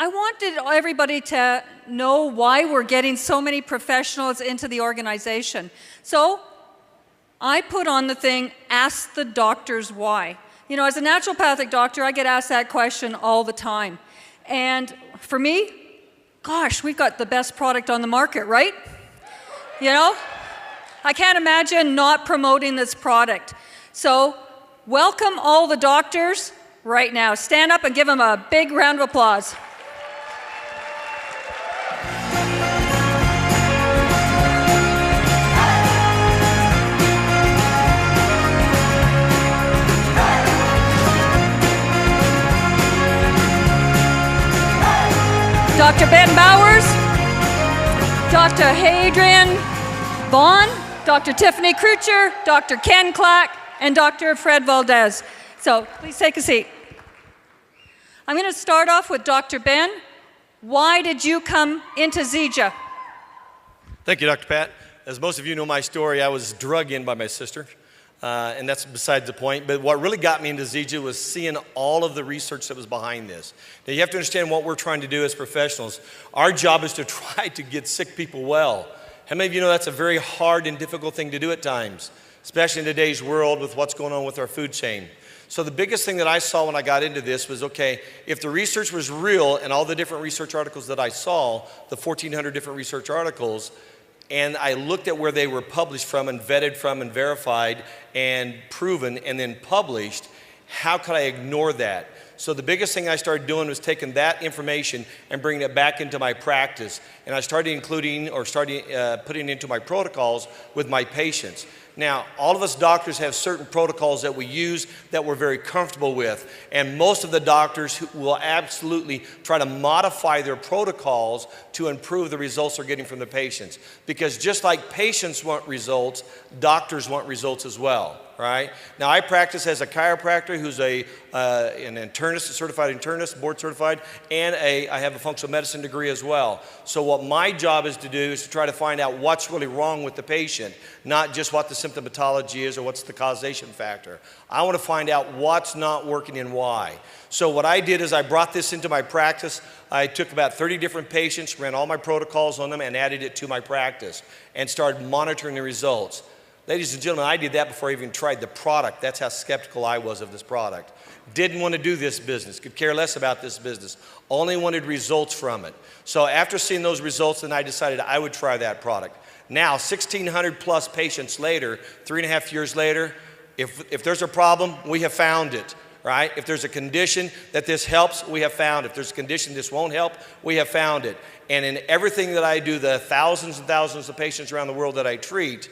I wanted everybody to know why we're getting so many professionals into the organization. So I put on the thing, ask the doctors why. You know, as a naturopathic doctor, I get asked that question all the time. And for me, gosh, we've got the best product on the market, right? You know, I can't imagine not promoting this product. So welcome all the doctors right now. Stand up and give them a big round of applause. Dr. Ben Bowers, Dr. Hadrian Vaughn, Dr. Tiffany Crucher, Dr. Ken Clack, and Dr. Fred Valdez. So please take a seat. I'm going to start off with Dr. Ben. Why did you come into Zija? Thank you, Dr. Pat. As most of you know my story, I was drug in by my sister, and that's besides the point. But what really got me into Zija was seeing all of the research that was behind this. Now, you have to understand what we're trying to do as professionals. Our job is to try to get sick people well. How many of you know that's a very hard and difficult thing to do at times, especially in today's world with what's going on with our food chain? So the biggest thing that I saw when I got into this was, okay, if the research was real and all the different research articles that I saw, the 1,400 different research articles, and I looked at where they were published from and vetted from and verified and proven and then published, how could I ignore that? So the biggest thing I started doing was taking that information and bringing it back into my practice. And I started putting it into my protocols with my patients. Now, all of us doctors have certain protocols that we use that we're very comfortable with. And most of the doctors will absolutely try to modify their protocols to improve the results they're getting from the patients. Because just like patients want results, doctors want results as well, right? Now, I practice as a chiropractor who's an internist, a certified internist, board certified, and I have a functional medicine degree as well. So what my job is to do is to try to find out what's really wrong with the patient, not just what the symptomatology is or what's the causation factor. I want to find out what's not working and why. So what I did is I brought this into my practice. I took about 30 different patients, ran all my protocols on them, and added it to my practice and started monitoring the results. Ladies and gentlemen, I did that before I even tried the product. That's how skeptical I was of this product. Didn't want to do this business, could care less about this business. Only wanted results from it. So after seeing those results, then I decided I would try that product. Now, 1,600 plus patients later, 3.5 years later, if there's a problem, we have found it, right? If there's a condition that this helps, we have found it. If there's a condition this won't help, we have found it. And in everything that I do, the thousands and thousands of patients around the world that I treat,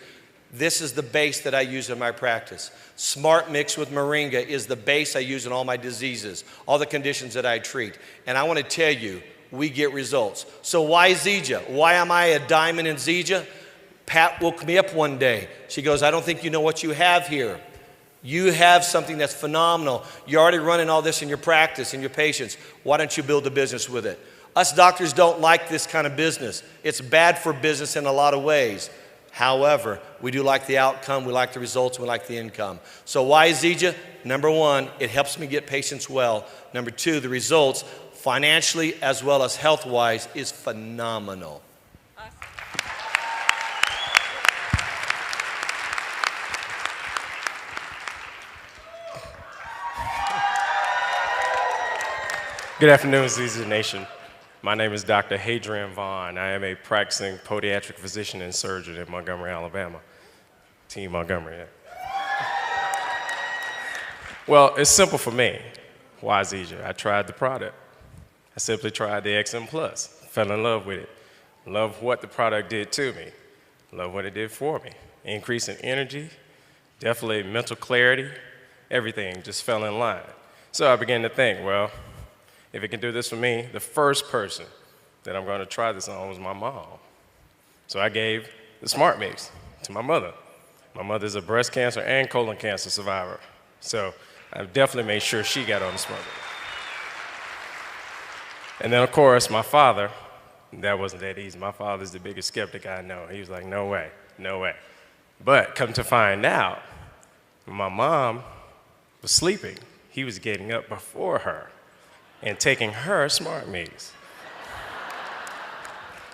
this is the base that I use in my practice. Smart Mix with Moringa is the base I use in all my diseases, all the conditions that I treat. And I want to tell you, we get results. So why Zija? Why am I a diamond in Zija? Pat woke me up one day. She goes, I don't think you know what you have here. You have something that's phenomenal. You're already running all this in your practice, in your patients. Why don't you build a business with it? Us doctors don't like this kind of business. It's bad for business in a lot of ways. However, we do like the outcome, we like the results, we like the income. So why Zija? Number one, it helps me get patients well. Number two, the results, financially as well as health-wise, is phenomenal. Good afternoon, Zija Nation. My name is Dr. Hadrian Vaughn. I am a practicing podiatric physician and surgeon in Montgomery, Alabama. Team Montgomery, yeah. Well, it's simple for me. Why Zija? I tried the product. I simply tried the XM Plus. Fell in love with it. Love what the product did to me. Love what it did for me. Increase in energy, definitely mental clarity, everything just fell in line. So I began to think, well, if it can do this for me, the first person that I'm going to try this on was my mom. So I gave the Smart Mix to my mother. My mother's a breast cancer and colon cancer survivor. So I definitely made sure she got on the Smart Mix. And then, of course, my father, that wasn't that easy. My father's the biggest skeptic I know. He was like, no way, no way. But come to find out, when my mom was sleeping, he was getting up before her and taking her Smart Mix.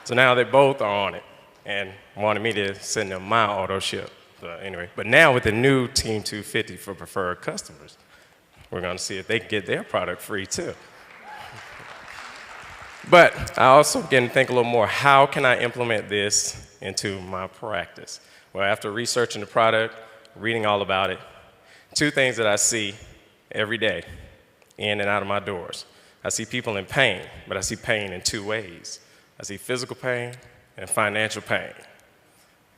So now they both are on it and wanted me to send them my auto ship. So anyway, but now with the new Team 250 for preferred customers, we're going to see if they can get their product free too. But I also began to think a little more, how can I implement this into my practice? Well, after researching the product, reading all about it, two things that I see every day in and out of my doors. I see people in pain, but I see pain in two ways. I see physical pain and financial pain.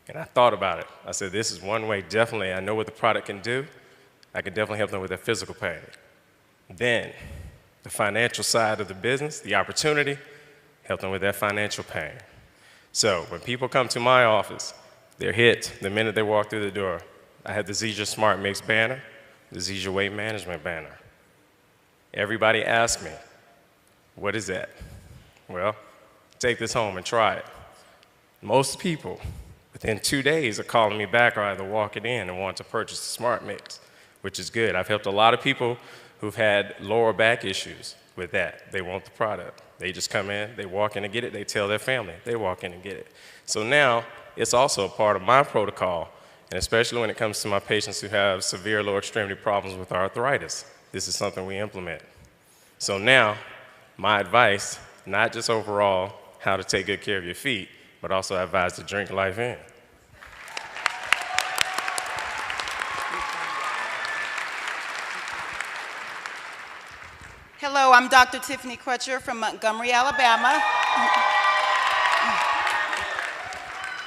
And I thought about it. I said, this is one way, definitely, I know what the product can do. I can definitely help them with their physical pain. Then, the financial side of the business, the opportunity, help them with their financial pain. So when people come to my office, they're hit the minute they walk through the door. I have the Zija Smart Mix banner, the Zija Weight Management banner. Everybody asks me, what is that? Well, take this home and try it. Most people, within 2 days, are calling me back or either walking in and want to purchase the Smart Mix, which is good. I've helped a lot of people who've had lower back issues with that. They want the product. They just come in, they walk in and get it, they tell their family, they walk in and get it. So now, it's also a part of my protocol, and especially when it comes to my patients who have severe lower extremity problems with arthritis. This is something we implement. So now, my advice, not just overall how to take good care of your feet, but also I advise to drink life in. Hello, I'm Dr. Tiffany Crutcher from Montgomery, Alabama.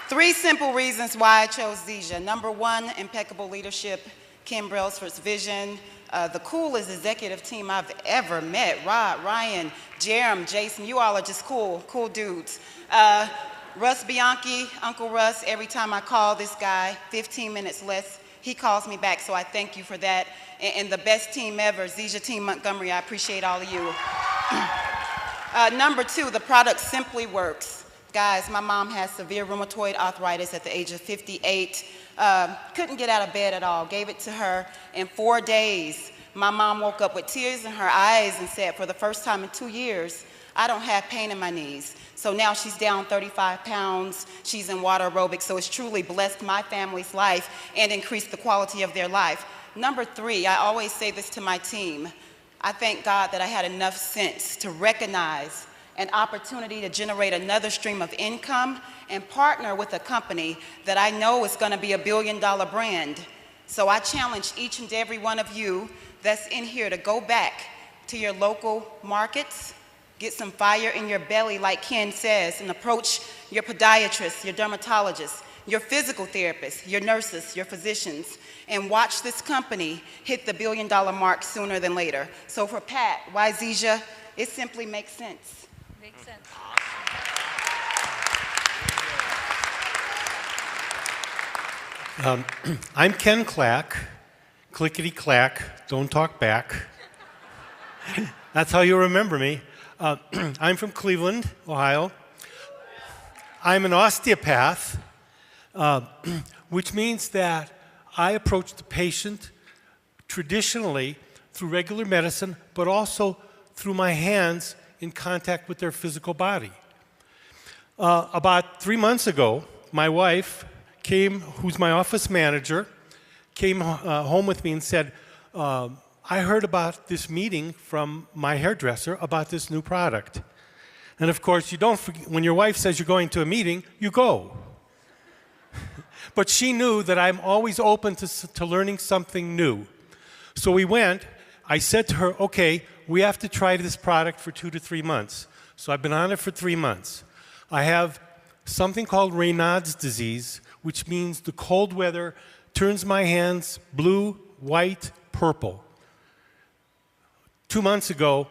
3 simple reasons why I chose Zija. Number 1, impeccable leadership. Kim Brailsford's vision. The coolest executive team I've ever met. Rod, Ryan, Jerem, Jason, you all are just cool dudes. Russ Bianchi, Uncle Russ, every time I call this guy, 15 minutes less, he calls me back, so I thank you for that. And the best team ever, Zija Team Montgomery, I appreciate all of you. Number 2, the product simply works. Guys, my mom has severe rheumatoid arthritis at the age of 58. Couldn't get out of bed at all. Gave it to her. In 4 days, my mom woke up with tears in her eyes and said, for the first time in 2 years, I don't have pain in my knees. So now she's down 35 pounds. She's in water aerobics. So it's truly blessed my family's life and increased the quality of their life. Number 3, I always say this to my team. I thank God that I had enough sense to recognize an opportunity to generate another stream of income and partner with a company that I know is going to be a billion-dollar brand. So I challenge each and every one of you that's in here to go back to your local markets, get some fire in your belly, like Ken says, and approach your podiatrist, your dermatologist, your physical therapist, your nurses, your physicians, and watch this company hit the billion-dollar mark sooner than later. So for Pat, why Zija? It simply makes sense. Makes sense. I'm Ken Clack, clickety-clack, don't talk back. That's how you remember me. I'm from Cleveland, Ohio. I'm an osteopath, which means that I approach the patient traditionally through regular medicine, but also through my hands in contact with their physical body. About 3 months ago, my wife came, who's my office manager, came home with me and said, I heard about this meeting from my hairdresser about this new product. And of course, you don't forget, when your wife says you're going to a meeting, you go. But she knew that I'm always open to learning something new. So we went. I said to her, okay, we have to try this product for 2 to 3 months. So I've been on it for 3 months. I have something called Raynaud's disease, which means the cold weather turns my hands blue, white, purple. 2 months ago,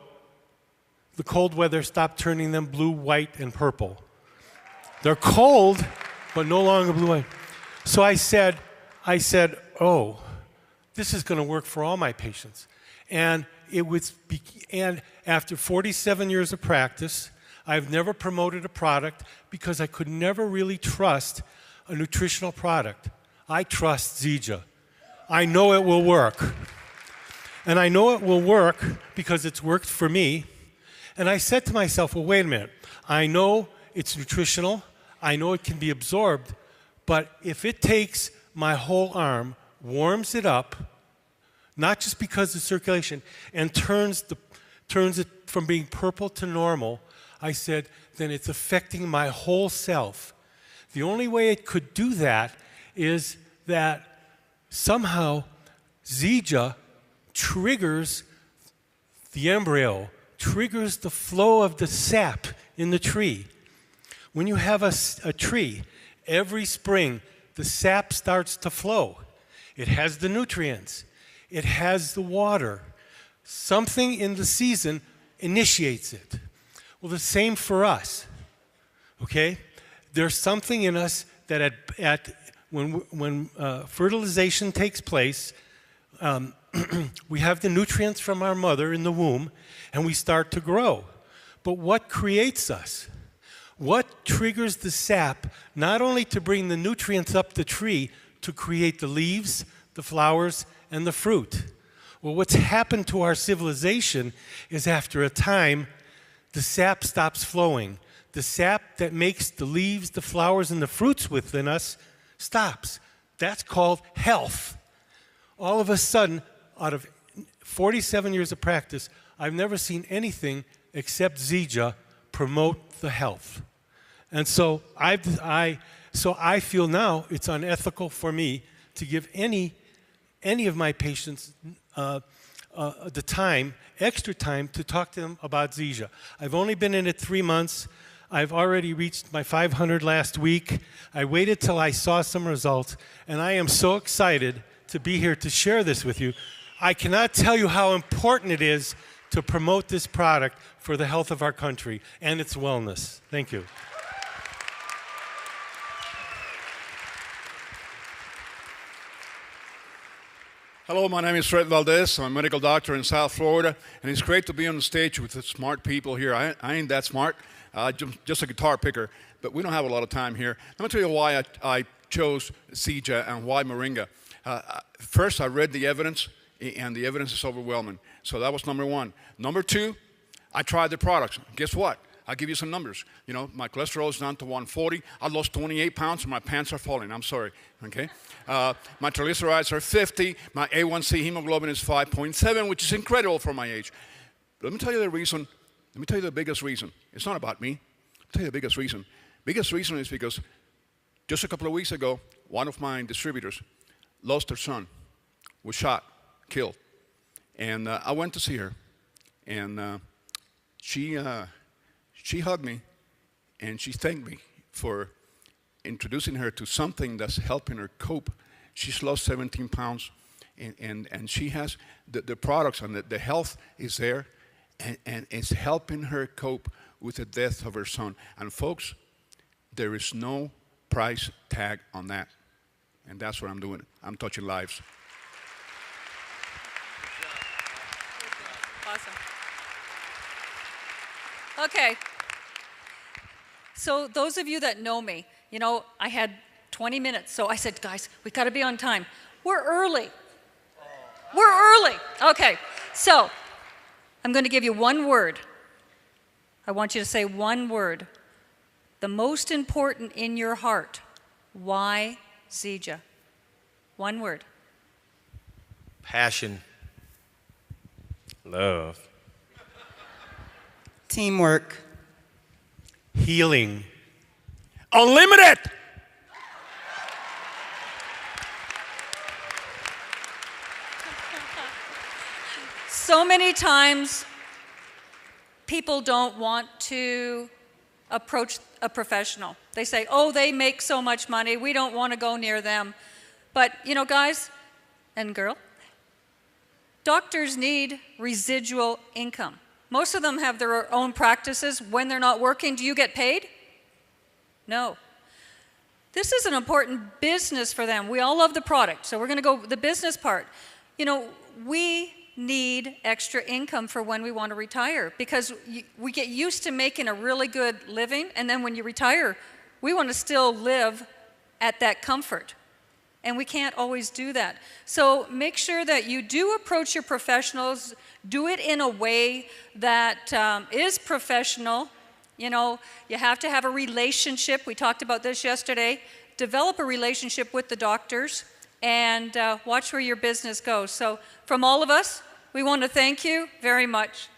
the cold weather stopped turning them blue, white, and purple. They're cold, but no longer blue, white. So I said, oh, this is going to work for all my patients. And after 47 years of practice, I've never promoted a product because I could never really trust a nutritional product. I trust Zija. I know it will work. And I know it will work because it's worked for me. And I said to myself, well, wait a minute. I know it's nutritional. I know it can be absorbed. But if it takes my whole arm, warms it up, not just because of circulation, and turns it from being purple to normal, I said, then it's affecting my whole self. The only way it could do that is that somehow Zija triggers the embryo, triggers the flow of the sap in the tree. When you have a tree, every spring the sap starts to flow. It has the nutrients. It has the water. Something in the season initiates it. Well, the same for us, okay? There's something in us that when fertilization takes place, we have the nutrients from our mother in the womb, and we start to grow. But what creates us? What triggers the sap, not only to bring the nutrients up the tree, to create the leaves, the flowers, and the fruit? Well, what's happened to our civilization is after a time, the sap stops flowing. The sap that makes the leaves, the flowers, and the fruits within us stops. That's called health. All of a sudden, out of 47 years of practice, I've never seen anything except Zija promote the health. And so I feel now it's unethical for me to give any of my patients the time, extra time, to talk to them about Zija. I've only been in it 3 months. I've already reached my 500 last week. I waited till I saw some results, and I am so excited to be here to share this with you. I cannot tell you how important it is to promote this product for the health of our country and its wellness. Thank you. Hello, my name is Fred Valdez. I'm a medical doctor in South Florida, and it's great to be on the stage with the smart people here. I ain't that smart, just a guitar picker, but we don't have a lot of time here. Let me tell you why I chose Zija and why Moringa. First, I read the evidence, and the evidence is overwhelming. So that was number one. Number two, I tried the products. Guess what? I'll give you some numbers. You know, my cholesterol is down to 140. I lost 28 pounds, and my pants are falling. I'm sorry, okay? My triglycerides are 50. My A1C hemoglobin is 5.7, which is incredible for my age. Let me tell you the reason. Let me tell you the biggest reason. It's not about me. I'll tell you the biggest reason. Biggest reason is because just a couple of weeks ago, one of my distributors lost her son, was shot, killed. And I went to see her, and she hugged me, and she thanked me for introducing her to something that's helping her cope. She's lost 17 pounds, and she has the products, and the health is there, and it's helping her cope with the death of her son. And folks, there is no price tag on that. And that's what I'm doing. I'm touching lives. Awesome. Okay. So those of you that know me, you know, I had 20 minutes. So I said, guys, we got to be on time. We're early. We're early. Okay. So I'm going to give you one word. I want you to say one word. The most important in your heart. Why Zija? One word. Passion. Love. Teamwork. Healing. Unlimited! So many times, people don't want to approach a professional. They say, oh, they make so much money, we don't want to go near them. But, you know, guys and girl, doctors need residual income. Most of them have their own practices. When they're not working, do you get paid? No. This is an important business for them. We all love the product, so we're going to go the business part. You know, we need extra income for when we want to retire because we get used to making a really good living, and then when you retire, we want to still live at that comfort. And we can't always do that. So make sure that you do approach your professionals, do it in a way that is professional, You know, you have to have a relationship. We talked about this yesterday. Develop a relationship with the doctors and watch where your business goes. So from all of us, we want to thank you very much.